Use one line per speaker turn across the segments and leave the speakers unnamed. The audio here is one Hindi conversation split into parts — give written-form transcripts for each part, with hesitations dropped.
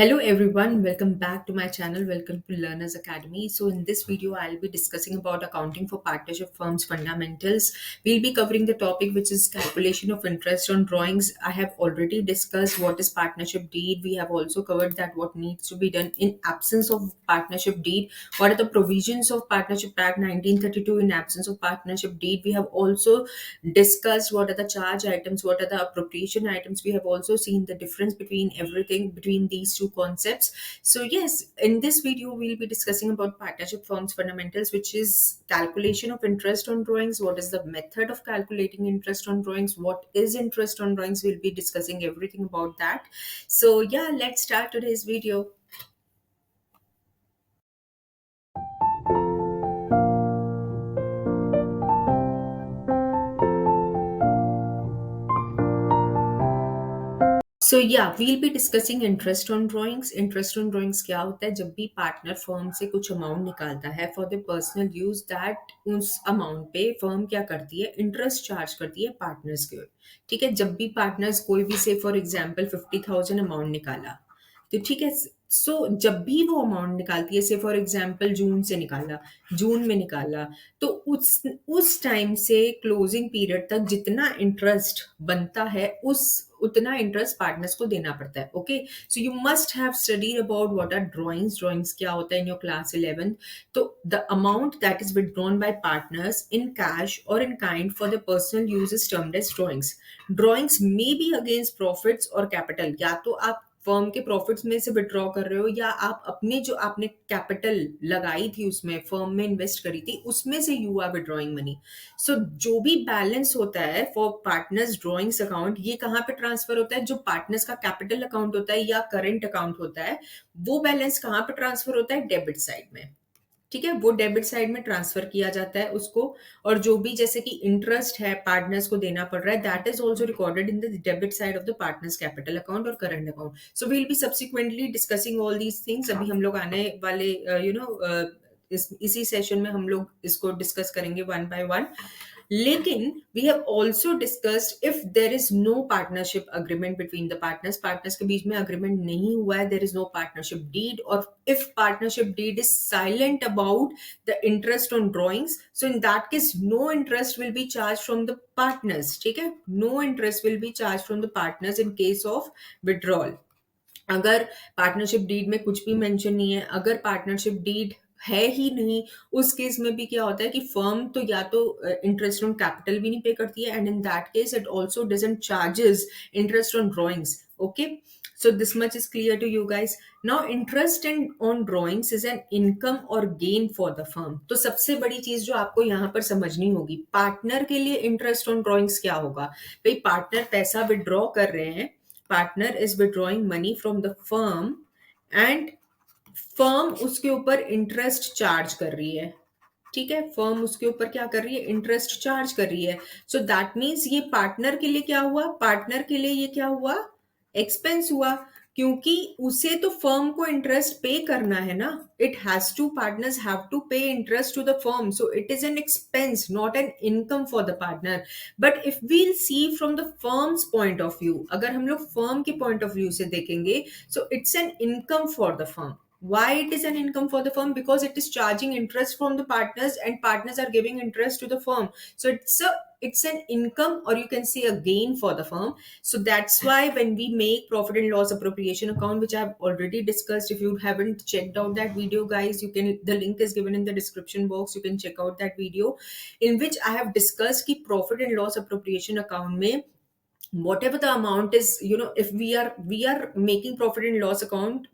Hello everyone, welcome back to my channel. Welcome to Learners Academy. So in this video, I'll be discussing about accounting for partnership firms fundamentals. We'll be covering the topic which is calculation of interest on drawings. I have already discussed what is partnership deed. We have also covered that what needs to be done in absence of partnership deed. What are the provisions of Partnership Act 1932 in absence of partnership deed? We have also discussed what are the charge items, what are the appropriation items. We have also seen the difference between everything between these two concepts. So yes, in this video we'll be discussing about partnership firms fundamentals, which is calculation of interest on drawings. What is the method of calculating interest on drawings? What is interest on drawings? We'll be discussing everything about that. So yeah, let's start today's video. So we will be discussing interest on drawings. Interest on drawings क्या होता है? जब भी पार्टनर फर्म से कुछ अमाउंट निकालता है for the personal use, that उस अमाउंट पे फर्म क्या करती है? इंटरेस्ट चार्ज करती है पार्टनर्स के. ठीक है, जब भी पार्टनर्स कोई भी से फॉर एग्जांपल 50,000 अमाउंट निकाला, तो ठीक है. सो जब भी वो अमाउंट निकालती है, से फॉर एग्जांपल जून से निकाला, जून में निकाला, तो उस टाइम से क्लोजिंग पीरियड तक जितना इंटरेस्ट बनता है उस उतना इंटरेस्ट पार्टनर्स को देना पड़ता है. Okay, so you must have studied about what are drawings. Drawings क्या होता है इन योर क्लास 11th. तो the amount that is withdrawn by partners in cash और in kind for the personal use is termed as drawings. Drawings may be against profits और कैपिटल. या तो आप फर्म के प्रॉफिट्स में से विड्रॉ कर रहे हो, या आप अपने जो आपने कैपिटल लगाई थी उसमें, फर्म में इन्वेस्ट करी थी, उसमें से यू आर विड्रॉइंग मनी. सो जो भी बैलेंस होता है फॉर पार्टनर्स ड्रॉइंग्स अकाउंट, ये कहाँ पे ट्रांसफर होता है? जो पार्टनर्स का कैपिटल अकाउंट होता है या करेंट अकाउंट होता है, वो बैलेंस कहाँ पे ट्रांसफर होता है? डेबिट साइड में. ठीक है, वो डेबिट साइड में ट्रांसफर किया जाता है उसको. और जो भी जैसे कि इंटरेस्ट है पार्टनर्स को देना पड़ रहा है, that is also recorded in the debit side of the partners capital account और current account. So we'll be subsequently discussing all these things. अभी हम लोग आने वाले इसी सेशन में हम लोग इसको डिस्कस करेंगे वन बाय वन. लेकिन we have also discussed if there is no partnership agreement between the partners, partners के बीच में अग्रीमेंट नहीं हुआ है, there is no partnership deed, और if partnership deed is silent about the interest on drawings, so in that case no interest will be charged from the partners. ठीक है, no interest will be charged from the partners in case of withdrawal. अगर पार्टनरशिप डीड में कुछ भी मेंशन नहीं है, अगर पार्टनरशिप डीड है ही नहीं, उस केस में भी क्या होता है कि फर्म तो या तो इंटरेस्ट ऑन कैपिटल भी नहीं पे करती है, and in that case it also doesn't charges interest on drawings. Okay, so this much is clear to you guys. Now interest on drawings is an income or gain for the firm. तो सबसे बड़ी चीज जो आपको यहाँ पर समझनी होगी, पार्टनर के लिए इंटरेस्ट ऑन ड्राइंग्स क्या होगा? भाई पार्टनर पैसा विड्रॉ कर रहे हैं, partner is withdrawing money from the firm, and firm उसके ऊपर इंटरेस्ट चार्ज कर रही है. ठीक है, फर्म उसके ऊपर क्या कर रही है? इंटरेस्ट चार्ज कर रही है. सो दैट मीन्स ये पार्टनर के लिए क्या हुआ? पार्टनर के लिए ये क्या हुआ? एक्सपेंस हुआ, क्योंकि उसे तो फर्म को इंटरेस्ट पे करना है ना. It has to, partners have to pay interest to the firm, so it is an expense, not an income for the partner. But if we'll see from the firm's point of view, अगर हम लोग फर्म के पॉइंट ऑफ व्यू से देखेंगे, so it's an income for the firm. Why it is an income for the firm? Because it is charging interest from the partners and partners are giving interest to the firm. So it's an income, or you can say a gain for the firm. So that's why when we make profit and loss appropriation account, which I have already discussed, if you haven't checked out that video guys, you can, the link is given in the description box, you can check out that video in which I have discussed ki profit and loss appropriation account mein whatever the amount is, if we are making profit and loss account,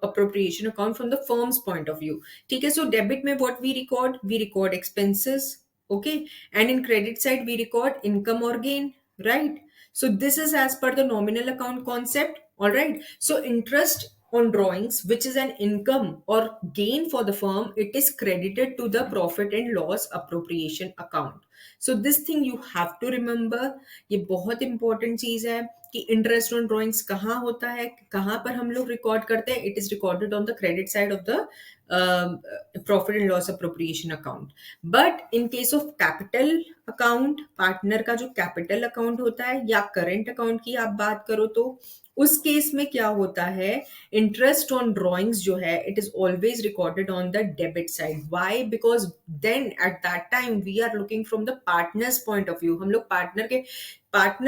appropriation account from the firm's point of view. Okay, so debit mein what we record expenses. Okay, and in credit side we record income or gain, right? So this is as per the nominal account concept. All right, so interest on drawings, which is an income or gain for the firm, it is credited to the profit and loss appropriation account. So this thing you have to remember. ये बहुत इंपॉर्टेंट चीज है कि इंटरेस्ट ऑन ड्राइंग्स कहाँ होता है, कहाँ पर हम लोग रिकॉर्ड करते हैं. It is recorded on the credit side of the profit and loss appropriation account. But in case of capital account, partner का जो कैपिटल अकाउंट होता है या करेंट अकाउंट की आप बात करो, तो उस केस में क्या होता है, इंटरेस्ट ऑन ड्रॉइंग्स जो है it is always recorded on the debit side. Why? Because then at that time we are looking from the partners point of view. हम लोग पार्टनर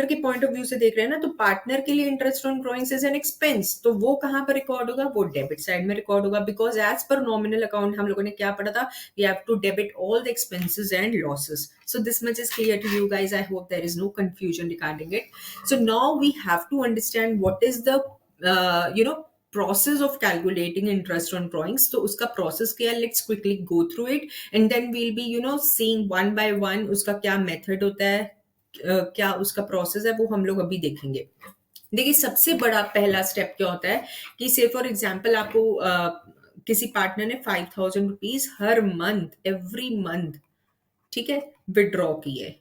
के पॉइंट ऑफ व्यू से देख रहे हैं ना, तो पार्टनर के लिए interest on drawings is an expense, तो वो कहां पर रिकॉर्ड होगा, वो डेबिट साइड में रिकॉर्ड होगा। Because as per nominal account हम लोगों ने क्या पढ़ा था, we have to debit all the expenses and losses. So this much is clear to you guys. I hope there is no confusion regarding it. So now we have to understand what is the process of calculating interest on drawings. So uska process kya hai, let's quickly go through it and then we'll be seeing one by one uska kya method hota hai, क्या उसका प्रोसेस है वो हम लोग अभी देखेंगे। देखिए सबसे बड़ा पहला स्टेप क्या होता है कि से फॉर एग्जांपल आपको किसी पार्टनर ने 5,000 रुपीज हर मंथ एवरी मंथ, ठीक है, विड्रॉ किए।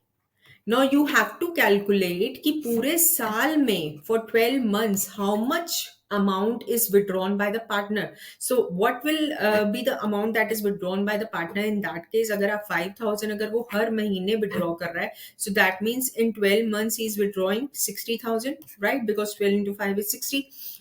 Now you have to calculate कि पूरे साल में for 12 months how much amount is withdrawn by the partner. So what will be the amount that is withdrawn by the partner in that case? अगर आप 5,000 अगर वो हर महीने withdraw कर रहा है, so that means in 12 months he is withdrawing 60,000, right? Because 12 into 5 is 60.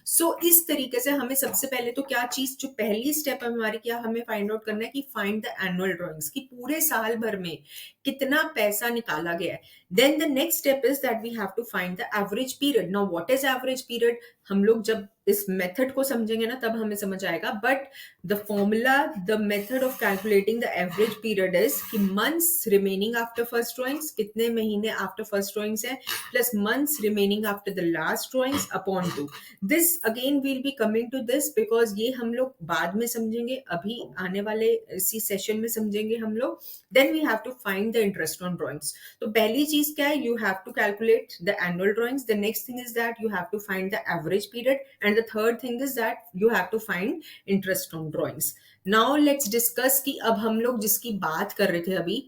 So इस तरीके से हमें सबसे पहले तो क्या चीज, जो पहली स्टेप है हमारी, क्या हमें फाइंड आउट करना है कि फाइंड द एनुअल ड्रॉइंग्स, कि पूरे साल भर में कितना पैसा निकाला गया है। Then the next step is that we have to find the average period. Now what is average period? हम लोग जब इस मेथड को समझेंगे ना तब हमें समझ आएगा। But the formula, the method of calculating the average period is कि months remaining after first drawings, कितने महीने आफ्टर फर्स्ट ड्रॉइंग्स है, plus months remaining after the last drawings upon 2। This again will be coming to this because ये हम लोग बाद में समझेंगे, अभी आने वाले इसी सेशन में समझेंगे हम लोग। Then we have to find the interest on drawings. तो पहली चीज क्या है, you have to calculate the annual drawings. The next thing is that you have to find the average period and the third thing is that you have to find interest on drawings. Now let's discuss कि अब हम लोग जिसकी बात कर रहे थे अभी,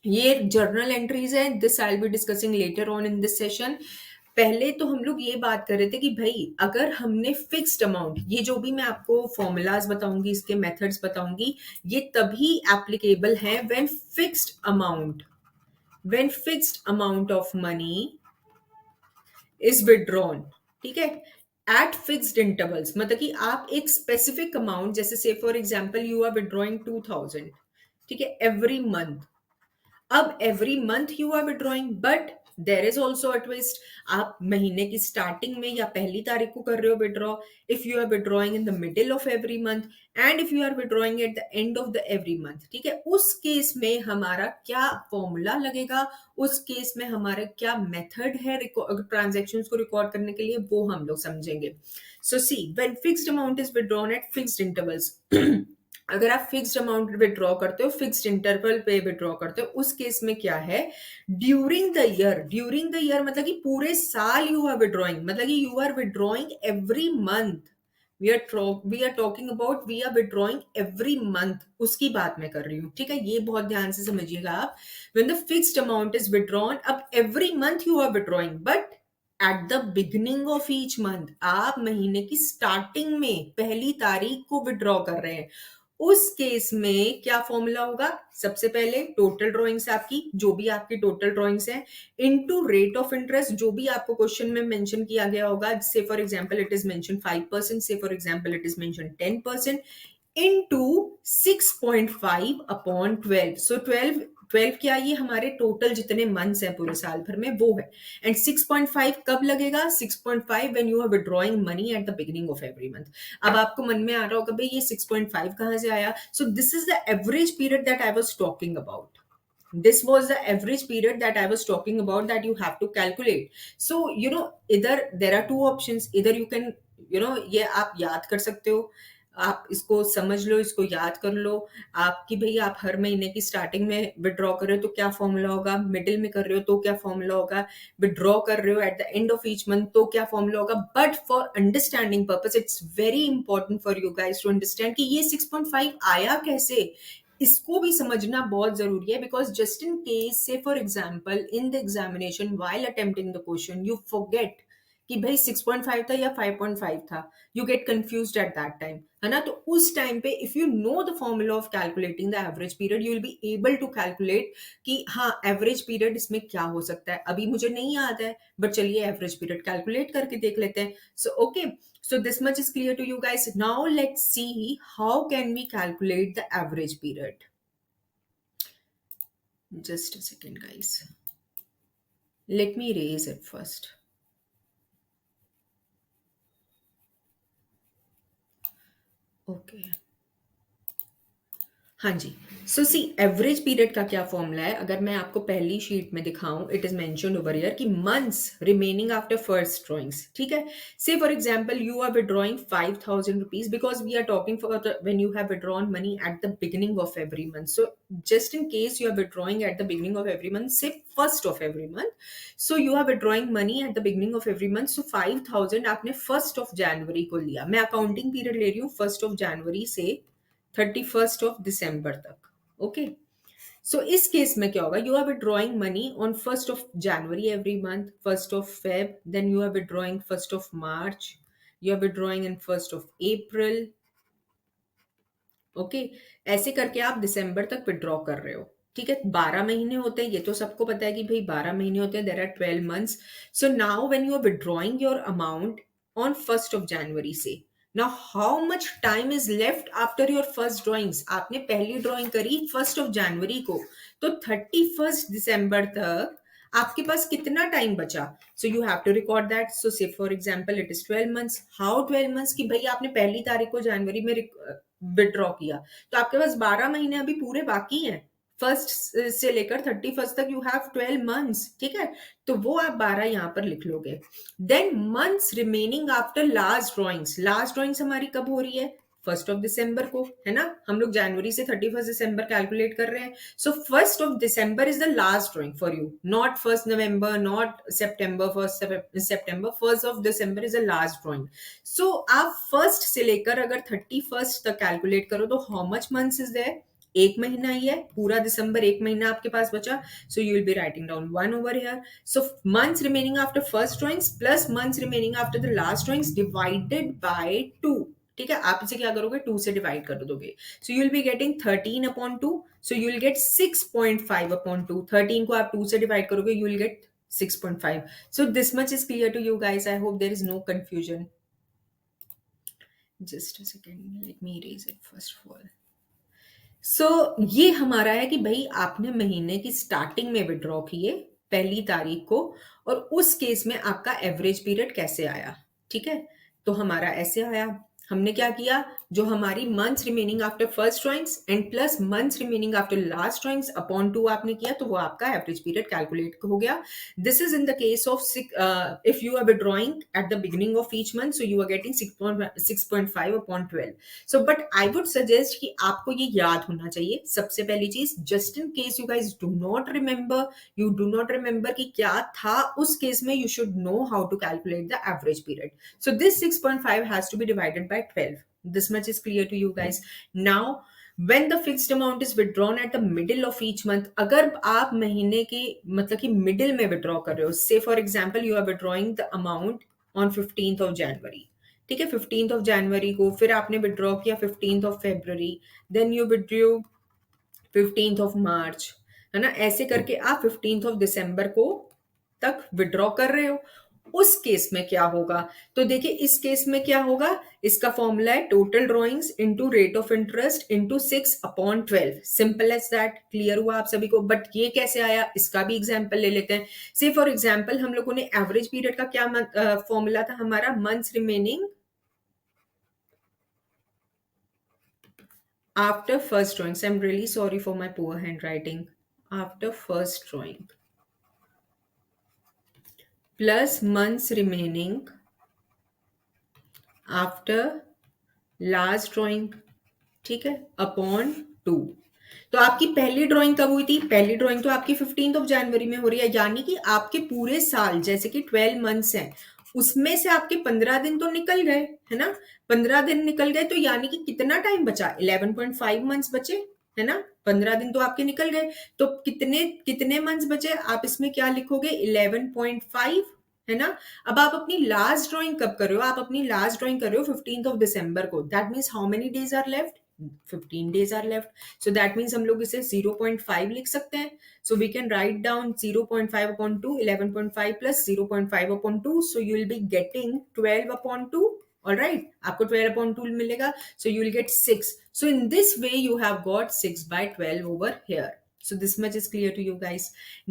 ये जर्नल एंट्रीज है। This I will be discussing later on in this session. पहले तो हम लोग ये बात कर रहे थे कि भाई अगर हमने फिक्स्ड अमाउंट, ये जो भी मैं आपको फॉर्मूलाज बताऊंगी, इसके मेथड्स बताऊंगी, ये तभी एप्लीकेबल है when fixed amount of money is withdrawn, ठीक है, एट फिक्स्ड इंटरवल्स। मतलब कि आप एक स्पेसिफिक अमाउंट, जैसे से for example you are withdrawing 2,000, ठीक है, एवरी मंथ। अब every month you are withdrawing, but there is also a twist. आप महीने की स्टार्टिंग में या पहली तारीख को कर रहे हो withdraw, if you are withdrawing in the middle of every month, and if you are withdrawing at the end of the every month, ठीक है, उस केस में हमारा क्या फॉर्मूला लगेगा, उस केस में हमारा क्या मेथड है ट्रांजेक्शन को रिकॉर्ड करने के लिए, वो हम लोग समझेंगे। So see, when fixed amount is withdrawn at fixed intervals, अगर आप फिक्स्ड अमाउंट विड्रॉ करते हो, फिक्स्ड इंटरवल पे विड्रॉ करते हो, उस केस में क्या है, ड्यूरिंग द ईयर मतलब कि पूरे साल यू आर विड्रॉइंग, मतलब कि you are withdrawing every month. We are talking about we are withdrawing every month, उसकी बात मैं कर रही हूँ, ठीक है, ये बहुत ध्यान से समझिएगा आप। When the fixed amount is withdrawn, अब every month you are withdrawing, but at the beginning of each month, आप महीने की स्टार्टिंग में पहली तारीख को विड्रॉ कर रहे हैं, उस केस में क्या फॉर्मूला होगा, सबसे पहले टोटल ड्रॉइंग्स आपकी, जो भी आपकी टोटल ड्रॉइंग्स है, इनटू रेट ऑफ इंटरेस्ट, जो भी आपको क्वेश्चन में मेंशन किया गया होगा, से for example it is mention 5%, से for example it is mention 10%, into 6.5 upon 12। सो 12 क्या, ये हमारे टोटल जितने मंथ्स हैं पूरे साल भर में वो है, एंड 6.5 कब लगेगा, 6.5 when you are withdrawing money at the beginning of every month. अब आपको मन में आ रहा होगा भाई ये 6.5 कहां से आया। सो this is the average period that I was talking about, this was the average period that I was talking about that you have to calculate. So either there are two options, either you can ये आप याद कर सकते हो, आप इसको समझ लो, इसको याद कर लो आप कि भाई आप हर महीने की स्टार्टिंग में विड्रॉ कर रहे हो तो क्या फॉर्मूला होगा, मिडिल में कर रहे हो तो क्या फॉर्मूला होगा, विड्रॉ कर रहे हो at the end of each month तो क्या फॉर्मूला होगा। But for understanding purpose it's very important for you guys to understand कि ये 6.5 आया कैसे, इसको भी समझना बहुत जरूरी है। Because just in case, say for example in the examination while attempting the question you forget कि भाई 6.5 था या 5.5 था, you get confused at that time, है ना। तो उस टाइम पे if you know the formula of calculating the average period, you will be able to calculate कि हाँ एवरेज पीरियड इसमें क्या हो सकता है। अभी मुझे नहीं याद है, बट चलिए एवरेज पीरियड कैलकुलेट करके देख लेते हैं। So okay, so this much is clear to you guys. Now let's see how can we calculate the average period. Just a second guys, let me erase it first. Okay, हाँ जी। सो सी एवरेज पीरियड का क्या फॉर्मूला है, अगर मैं आपको पहली शीट में दिखाऊं, it is mentioned over here कि months remaining after first drawings, ठीक है। Say for example you are withdrawing 5,000 rupees, because we are talking for when you have withdrawn money at the beginning of every month. So just in case you are withdrawing at the beginning of every month, say first of every month, so you are withdrawing money at the beginning of every month. सो 5,000 आपने फर्स्ट ऑफ जनवरी को लिया, मैं अकाउंटिंग पीरियड ले रही हूँ फर्स्ट ऑफ जनवरी से 31st ऑफ दिसंबर तक। ओके, सो इस केस में क्या होगा, you are withdrawing money on first of January every month, first of Feb, then you are withdrawing first of March, you are withdrawing in first of April. Okay, ऐसे करके आप दिसंबर तक विड्रॉ कर रहे हो, ठीक है। 12 महीने होते हैं, ये तो सबको पता है कि भाई 12 महीने होते हैं, there are 12 months. So now when you are withdrawing your amount on first of January से, now how much time is left after your first drawings. आपने पहली ड्रॉइंग करी फर्स्ट ऑफ जनवरी को, तो 31st दिसंबर तक आपके पास कितना टाइम बचा। So you have to record that. So say for example it is 12 months. How 12 months कि भाई आपने पहली तारीख को जनवरी में विड्रॉ किया, तो आपके पास 12 महीने अभी पूरे बाकी हैं। फर्स्ट से लेकर 31st तक यू हैव 12 मंथ्स, ठीक है। तो वो आप 12 यहां पर लिख लोगे। Then months remaining after last drawings, last drawings हमारी कब हो रही है, फर्स्ट ऑफ दिसंबर को, है ना। हम लोग जनवरी से 31st दिसंबर कैलकुलेट कर रहे हैं। So first of December is the last drawing for you, not first November, not September, first September, first of December is the last drawing. So आप फर्स्ट से लेकर अगर 31st तक कैलकुलेट करो, तो how much months is there, एक महीना ही है, पूरा दिसंबर एक महीना आपके पास बचा। So you will be writing down 1 over here. So months remaining after first drawings plus months remaining after the last drawings divided by 2, ठीक है। आप इसे क्या करोगे, 2 से डिवाइड कर दोगे। सो you will be getting 13 upon 2, so you will gate 6.5 upon 2। 13 को आप 2 से डिवाइड करोगे, you will gate 6.5. So this much is clear to you guys. I hope there is no confusion. Just a second, let me erase it first of all. So ये हमारा है कि भाई आपने महीने की स्टार्टिंग में विड्रॉ किए पहली तारीख को, और उस केस में आपका एवरेज पीरियड कैसे आया, ठीक है। तो हमारा ऐसे आया, हमने क्या किया, जो हमारी months remaining after first drawings and plus months remaining after last drawings upon 2 आपने किया, तो वो आपका एवरेज पीरियड कैलकुलेट हो गया। This is in the case of if you are withdrawing at the beginning of each month, so you are getting 6.5 upon 12। So but I would suggest कि आपको ये याद होना चाहिए सबसे पहली चीज, just in case you guys do not remember कि क्या था उस केस में, you should know how to calculate the average period. So this 6.5 has to B divided by 12. This much is clear to you guys. Now when the fixed amount is withdrawn at the middle of each month, अगर आप महीने के मतलब कि मिडिल में विड्रॉ कर रहे हो, say for example you are withdrawing the amount on 15th of January, ठीक है। 15th ऑफ जनवरी को फिर आपने विड्रॉ किया 15th of February, then you withdrew 15th of March, है ना। ऐसे करके आप 15th ऑफ दिसंबर को तक विड्रॉ कर रहे हो। उस केस में क्या होगा, तो देखिए इस केस में क्या होगा, इसका फॉर्मूला है total drawings into rate of interest into 6/12। Simple as that. Clear हुआ आप सभी को। बट ये कैसे आया, इसका भी एग्जांपल ले लेते हैं। से फॉर एग्जांपल हम लोगों ने एवरेज पीरियड का क्या फॉर्मूला था हमारा, months remaining after first drawings. I'm really sorry for my poor handwriting. After first drawing plus months remaining after last drawing, ठीक है, अपॉन 2। तो आपकी पहली ड्राइंग कब हुई थी, पहली ड्राइंग तो आपकी 15th ऑफ जनवरी में हो रही है, यानी कि आपके पूरे साल जैसे कि 12 मंथ्स हैं, उसमें से आपके 15 दिन तो निकल गए, है ना। 15 दिन निकल गए, तो यानी कि कितना टाइम बचा, 11.5 मंथ्स बचे, है ना। 15 दिन तो आपके निकल गए, तो कितने कितने मंथ्स बचे, आप इसमें क्या लिखोगे, 11.5, है ना? अब आप अपनी लास्ट ड्राइंग कब कर रहे हो? आप अपनी लास्ट ड्राइंग कर रहे हो 15th ऑफ दिसंबर को। That means how many days are left? 15 days are left. So that means हम लोग इसे 0.5 लिख सकते हैं। So we can write down 0.5 upon 2, 11.5 plus 0.5 upon 2, so you will be getting 12 upon 2। All right, आपको 12 अपॉन 2 मिलेगा, so you will get 6। So in this way you have got 6/12 over here. So this much is clear to you guys.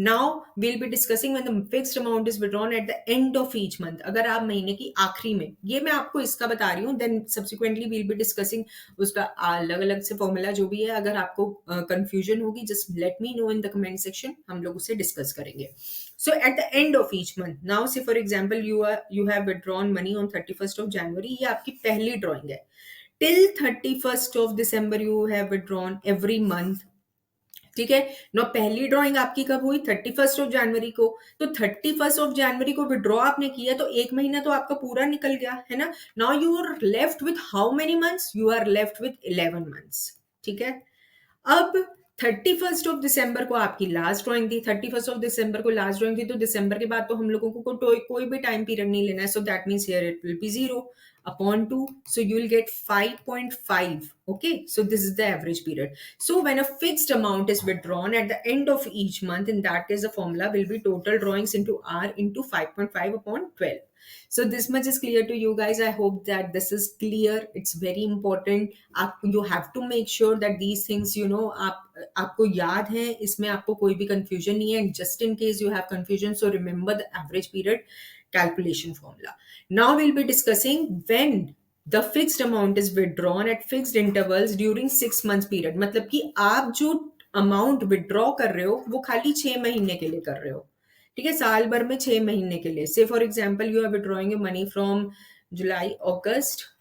Now we'll be discussing when the fixed amount is withdrawn at the end of each month. अगर आप महीने की आखिरी में, ये मैं आपको इसका बता रही हूँ, then subsequently we'll be discussing उसका अलग अलग से फॉर्मूला जो भी है। अगर आपको कंफ्यूजन होगी, just let me know in the comment section, हम लोग उसे डिस्कस करेंगे। So at the end of each month, now say for example you have withdrawn money on 31st of January, ये आपकी पहली ड्रॉइंग है। Till 31st of December you have withdrawn every month, ठीक है ना? पहली ड्राइंग आपकी कब हुई? 31st ऑफ जनवरी को। तो 31st ऑफ जनवरी को विड्रॉ आपने किया, तो एक महीना तो आपका पूरा निकल गया, है ना? Now you are left with how many months? You are left with 11 months, ठीक है? अब 31st ऑफ दिसंबर को आपकी लास्ट ड्राइंग थी, 31st ऑफ दिसंबर को लास्ट ड्राइंग थी, तो दिसंबर के बाद तो हम लोगों को कोई भी टाइम पीरियड नहीं लेना है। सो that means here it will B 0 upon 2, so you will get 5.5. Okay, so this is the average period. So when a fixed amount is withdrawn at the end of each month, in that case the formula will be total drawings into r into 5.5 upon 12. So this much is clear to you guys. I hope that this is clear. It's very important. You have to make sure that these things, you know, आपको याद है, इसमें आपको कोई भी confusion नहीं है. Just in case you have confusion, so remember the average period calculation formula. Now we'll be discussing when the fixed amount is withdrawn at fixed intervals during 6 months period. मतलब कि आप जो अमाउंट विड्रॉ कर रहे हो वो खाली 6 महीने के लिए कर रहे हो, ठीक है? साल भर में 6 महीने के लिए। Say for example you are withdrawing money from July अगस्त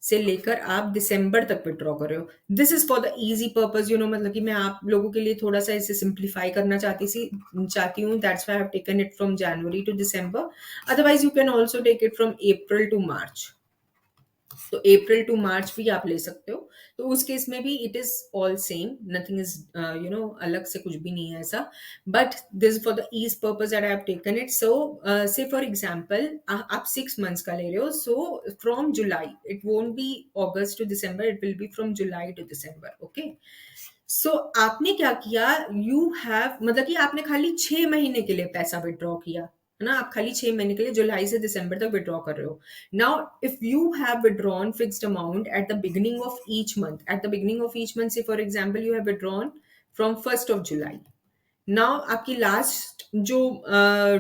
से लेकर आप दिसंबर तक विड्रॉ कर रहे हो। This is for the easy purpose, you know, मतलब कि मैं आप लोगों के लिए थोड़ा सा इसे सिंप्लीफाई करना चाहती हूँ। That's why I have taken it from January to December. Otherwise you can also take it from April to March. तो अप्रैल टू मार्च भी आप ले सकते हो। तो उस केस में भी it is all same, nothing is you know, अलग से कुछ भी नहीं है ऐसा। But this for the ease purpose that I have taken it. So say for example आप 6 मंथ्स का ले रहे हो, so from July, it won't be August to December, it will be from July to December. Okay, so आपने क्या किया? यू हैव, मतलब कि आपने खाली 6 महीने के लिए पैसा विड्रॉ किया, है ना? आप खाली 6 महीने के लिए जुलाई से दिसंबर तक विड्रॉ कर रहे हो। Now if you have withdrawn fixed amount at the beginning of each month, at the beginning of each month, say for example you have withdrawn from 1st of July. Now आपकी लास्ट जो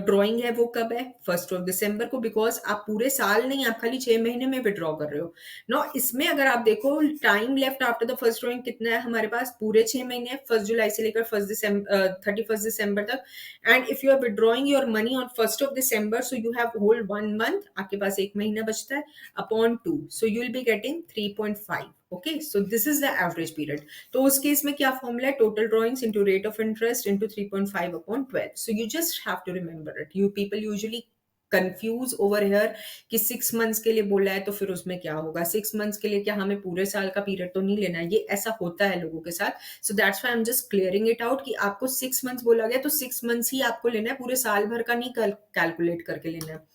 ड्राइंग है वो कब है? 1st ऑफ दिसंबर को, बिकॉज आप पूरे साल नहीं, आप खाली 6 महीने में विड्रॉ कर रहे हो। नाउ इसमें अगर आप देखो time left after the first drawing कितना है हमारे पास? पूरे 6 महीने, 1 जुलाई से लेकर 31 दिसंबर तक। And if you are withdrawing your money on 1st of December, so you have hold 1 month, आपके पास 1 महीना बचता है, upon 2, so you will be getting 3.5। Okay, so this is the average period. तो उस केस में क्या फॉर्मूला है? Total drawings into rate of interest into 3.5 upon 12। So you just have to remember it. You people usually confuse over here कि 6 मंथ्स के लिए बोला है तो फिर उसमें क्या होगा? 6 मंथ्स के लिए क्या हमें पूरे साल का पीरियड तो नहीं लेना है? ये ऐसा होता है लोगों के साथ। So that's why I am just clearing it out कि आपको 6 मंथ्स बोला गया तो 6 मंथ्स ही आपको लेना है, पूरे साल भर का नहीं कैलकुलेट करके लेना है।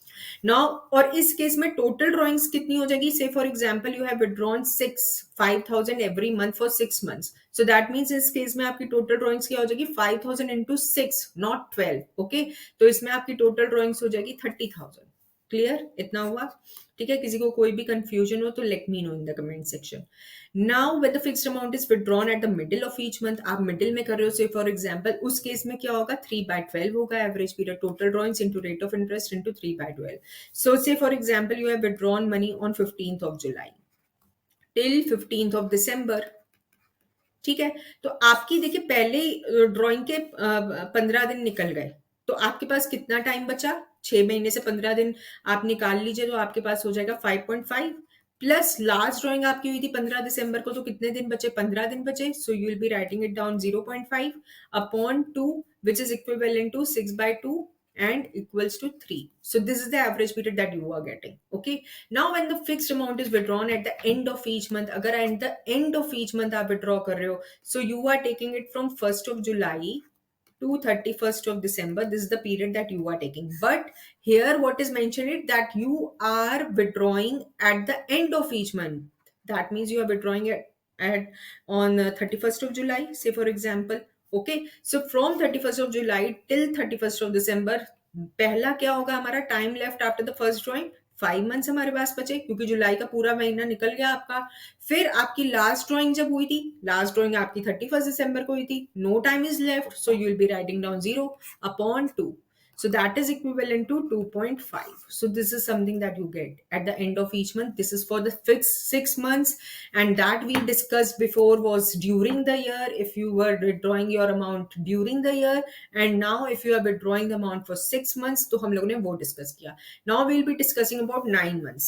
नाउ, और इस केस में टोटल ड्रॉइंग्स कितनी हो जाएगी? से for example you have withdrawn 5,000 every month for 6 months, so that means इस केस में आपकी टोटल ड्रॉइंग्स क्या हो जाएगी? 5,000 इंटू 6, नॉट 12। ओके, तो इसमें आपकी टोटल ड्रॉइंग्स हो जाएगी 30,000। क्लियर? इतना हुआ, ठीक है? किसी को कोई भी कंफ्यूजन हो तो let me know in the comment section. Now when the fixed amount is withdrawn at the middle of each month, आप मिडिल में कर रहे हो, से फॉर एग्जांपल उस केस में क्या होगा? 3/12 होगा average period. Total drawings into rate of interest into 3/12। So say for example you have withdrawn money on 15th of July till 15th of दिसंबर, ठीक है? तो आपकी देखिए पहले ड्राइंग के 15 दिन निकल गए, तो आपके पास कितना टाइम बचा? 6 महीने से 15 दिन आप निकाल लीजिए, तो आपके पास हो जाएगा 5.5 प्लस लास्ट ड्राइंग आपकी हुई थी 15 दिसंबर को, तो कितने दिन बचे? 15 दिन बचे। So you will be writing it down 0.5 upon 2 which is equivalent to 6/2 and equals to 3. So this is the average period that you are getting. Okay, now when the fixed amount is withdrawn at the end of each month, अगर at the end of each month आप withdraw कर रहे हो, so you are taking it from 1st of July to 31st of December. This is the period that you are taking. But here, what is mentioned is that you are withdrawing at the end of each month. That means you are withdrawing at on 31st of July, say for example. Okay, so from 31st of July till 31st of December, पहला क्या होगा हमारा time left after the first drawing, 5 months हमारे पास बचे क्योंकि जुलाई का पूरा महीना निकल गया आपका। फिर आपकी लास्ट ड्रॉइंग जब हुई थी, लास्ट ड्रॉइंग आपकी 31st December को हुई थी, no time is left, so you will be writing down 0/2, so that is equivalent to 2.5. So this is something that you get at the end of each month. This is for the fixed 6 months, and that we discussed before was during the year, if you were withdrawing your amount during the year, and now if you are withdrawing the amount for 6 months, तो हम लोगों ने वो discuss किया. Now we will be discussing about 9 months.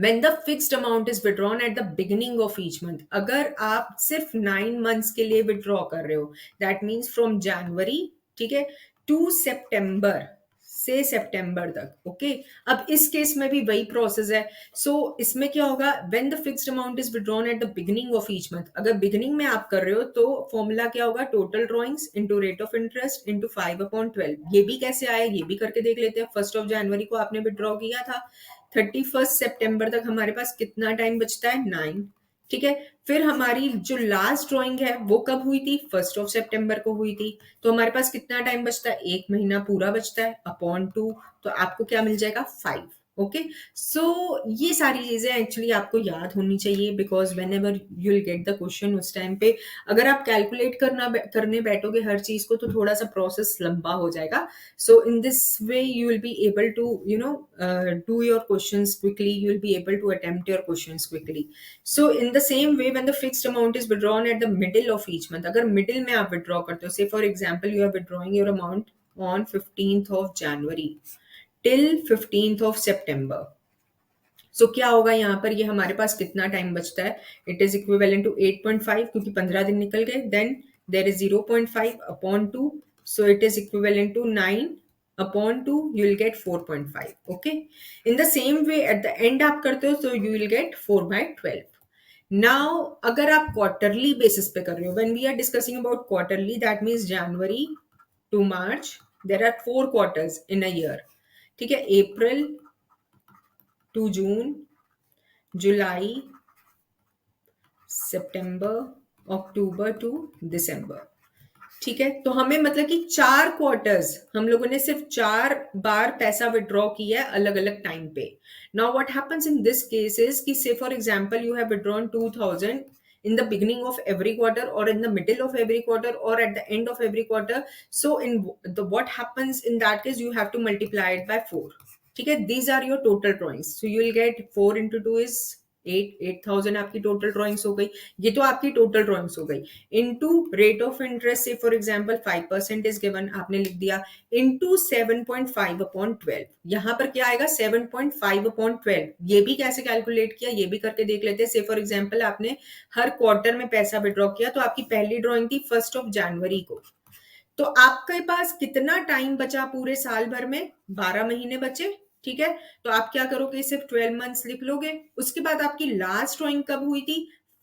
When the fixed amount is withdrawn at the beginning of each month, अगर आप सिर्फ 9 months के लिए withdraw कर रहे हो, that means from January, ठीक है, टू सितंबर से सितंबर तक। ओके, अब इस केस में भी वही प्रोसेस है। सो इसमें क्या होगा, when the fixed amount is withdrawn eight the beginning of each month, अगर बिगिनिंग में आप कर रहे हो तो फॉर्मूला क्या होगा, total drawings into rate of interest into 5/12। ये भी कैसे आया, ये भी करके देख लेते हैं। 1 जनवरी को आपने विड्रॉ किया था, 31 सितंबर तक हमारे पास कितना टाइम बचता है, 9। ठीक है, फिर हमारी जो लास्ट ड्राइंग है वो कब हुई थी, 1 सितंबर को हुई थी, तो हमारे पास कितना टाइम बचता है, 1 महीना पूरा बचता है, अपॉन 2, तो आपको क्या मिल जाएगा, 5। ओके, सो ये सारी चीजें एक्चुअली आपको याद होनी चाहिए, because when ever you will get the question उस टाइम पे अगर आप कैलकुलेट करने बैठोगे हर चीज को तो थोड़ा सा प्रोसेस लंबा हो जाएगा। So in this way, you will be able to, do your questions quickly. You will be able to attempt your questions quickly. So in the same way, when the fixed amount is withdrawn at the middle of each month, अगर middle में आप withdraw करते हो, say for example, you are withdrawing your amount on 15th of January till 15th of September. सो क्या होगा यहाँ पर, ये हमारे पास कितना टाइम बचता है, इट इज इक्विवेलेंट टू 8.5 क्योंकि 15 दिन निकल गए, then there is 0.5/2, so it is equivalent to 9/2, you will get 4.5. okay, in the same way at the end आप करते हो so you will get 4/12. now अगर आप क्वार्टरली बेसिस पे कर रहे हो, when we are discussing about quarterly, that means January to March, there are 4 quarters in a year. ठीक है, April to June, July, September, October to December. ठीक है, तो हमें मतलब कि 4 क्वार्टर्स हम लोगों ने सिर्फ 4 बार पैसा विड्रॉ किया है अलग अलग टाइम पे। Now what happens in this case is कि से for example you have withdrawn 2000 in the beginning of every quarter or in the middle of every quarter or at the end of every quarter, so in the what happens in that case, you have to multiply it by 4. ठीक है, these are your total drawings, so you will get 4 into 2 is 8,000 आपकी टोटल ड्रॉइंग्स हो गई। ये तो आपकी टोटल ड्रॉइंग्स हो गई, इनटू रेट ऑफ इंटरेस्ट से फॉर एग्जांपल 5% इज गिवन, आपने लिख दिया, इनटू 7.5/12। यहाँ पर क्या आएगा, 7.5/12। ये भी कैसे कैलकुलेट किया, ये भी करके देख लेते हैं। से फॉर एग्जांपल आपने हर क्वार्टर में पैसा विड्रॉ किया, तो आपकी पहली ड्रॉइंग थी 1 जनवरी को, तो आपके पास कितना टाइम बचा पूरे साल भर में, 12 महीने बचे। ठीक है, तो आप क्या करोगे, सिर्फ 12 मंथ्स लिख लोगे। उसके बाद आपकी लास्ट ड्रॉइंग कब हुई थी,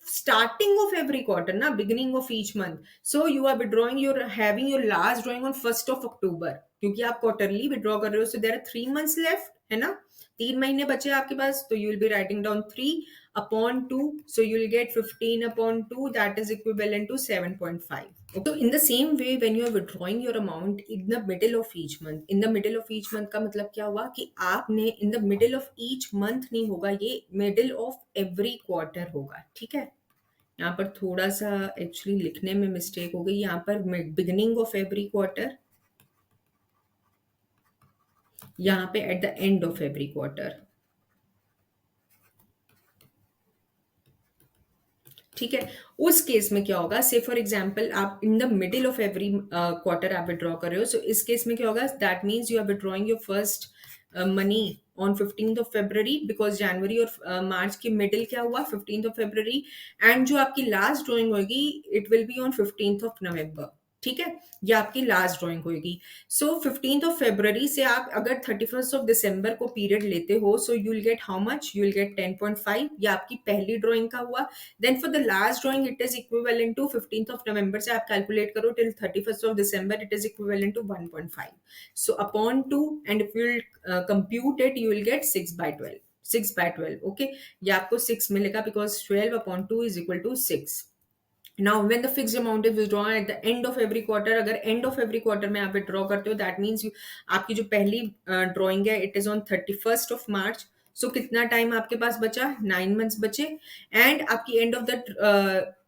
स्टार्टिंग ऑफ एवरी क्वार्टर ना, beginning of each month, so you are withdrawing, you are having your last drawing on 1 October, क्योंकि आप क्वार्टरली विड्रॉ कर रहे हो, so there are 3 months left, है ना, 3 महीने बचे आपके पास, तो you will be writing down 3/2, so you will get 15/2, that is equivalent to 7.5. So in the same way, when you are withdrawing your amount in the middle of each month, in the middle of each month का मतलब क्या हुआ कि आपने in the middle of each month नहीं होगा, ये middle of every quarter होगा। ठीक है, यहाँ पर थोड़ा सा एक्चुअली लिखने में मिस्टेक हो गई, यहाँ पर beginning of every quarter, यहाँ पे at the end of every quarter। ठीक है, उस केस में क्या होगा, से फॉर एग्जांपल आप in the middle of every quarter आप विड्रॉ कर रहे हो, सो इस केस में क्या होगा, that means you are withdrawing your first money on 15th of February, because जनवरी और मार्च की मिडिल क्या हुआ, 15th of February, एंड जो आपकी लास्ट ड्रॉइंग होगी it will be on 15th of November। ठीक है, ये आपकी लास्ट ड्राइंग होगी। सो 15 से आप अगर 31 को पीरियड लेते हो, so you will get how much, you will get 10.5, ये आपकी पहली ड्राइंग का हुआ। Then for the last drawing it is equivalent to 15 से आप कैलकुलेट करो till 31 it is equivalent to 1.5, so upon 2, and if you compute it you will get 6/12, 6/12, okay. ये आपको 6 मिलेगा because 12/2 is equal to 6। Now, when the fixed amount is withdrawn at the end of every quarter, अगर end of every quarter में आप withdraw करते हो, that means you, आपकी जो पहली drawing है it is on 31 March. So कितना टाइम आपके पास बचा, 9 months बचे। एंड आपकी and of the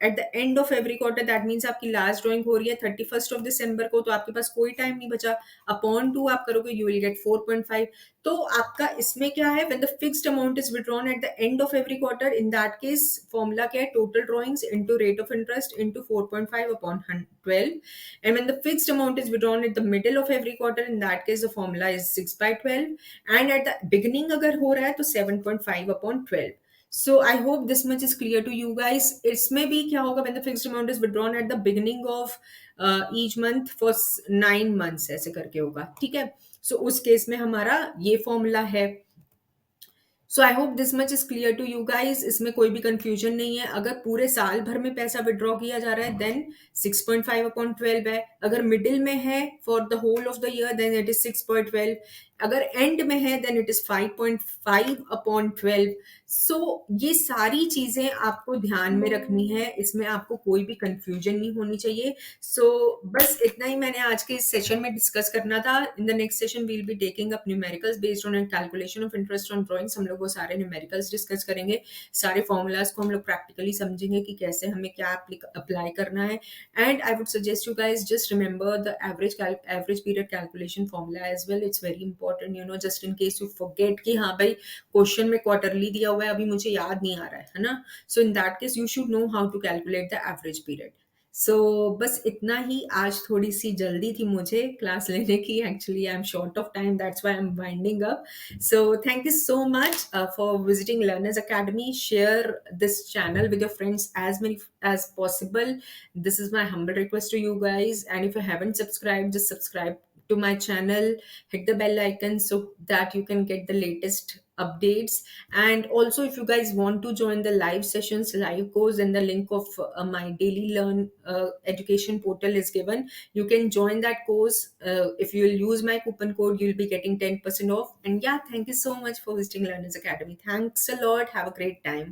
eight the end of every quarter, that means आपकी लास्ट ड्राइंग हो रही है 31 को, तो आपके पास कोई टाइम नहीं बचा। अपॉन 2 आप करोगे, यू विल गेट 4.5। तो आपका इसमें क्या है, when the fixed amount is withdrawn eight the end of every quarter, in that case formula क्या है, total drawings into rate of interest into 4.5 upon 12। And when the fixed amount is withdrawn at the middle of every quarter, in that case the formula is 6/12। And eight the beginning अगर हो रहा है तो 7.5 upon 12। So I hope this much is clear to you guys. इसमें भी क्या होगा, when the fixed amount is withdrawn at the beginning of each month for 9 months, ऐसे करके होगा, ठीक है। सो उस केस में हमारा ये फॉर्मूला है। So I hope this much is clear to you guys, इसमें कोई भी कंफ्यूजन नहीं है। अगर पूरे साल भर में पैसा विड्रॉ किया जा रहा है देन 6.5/12 है। अगर मिडिल में है for the whole of the year then it is 6.12। अगर एंड में है देन इट इज 5.5/12। सो ये सारी चीजें आपको ध्यान में रखनी है, इसमें आपको कोई भी कंफ्यूजन नहीं होनी चाहिए। सो बस इतना ही मैंने आज के इस सेशन में डिस्कस करना था। In the next session we'll be taking up numericals based on calculation of interest on drawings. हम लोग वो सारे न्यूमेरिकल्स डिस्कस करेंगे, सारे फॉर्मूलाज को हम लोग प्रैक्टिकली समझेंगे कि कैसे हमें क्या अप्लाई करना है। And I would suggest you guys just remember the average period calculation formula as well, it's very important, you know, just in case you forget कि हाँ भाई क्वेश्चन में क्वार्टरली दिया हुआ है, अभी मुझे याद नहीं आ रहा है ना। So in that case you should know how to calculate the average period. So बस इतना ही। आज थोड़ी सी जल्दी थी मुझे क्लास लेने की, actually I am short of time, that's why I am winding up. So thank you so much for visiting Learners Academy. Share this channel with your friends as many as possible. This is my humble request to you guys. And if you haven't subscribed, just subscribe to my channel, hit the bell icon so that you can get the latest updates. And also if you guys want to join the live sessions, live course, then the link of my daily learn education portal is given. You can join that course. If you will use my coupon code, you'll be getting 10% off. And yeah, thank you so much for visiting Learners Academy. Thanks a lot. Have a great time.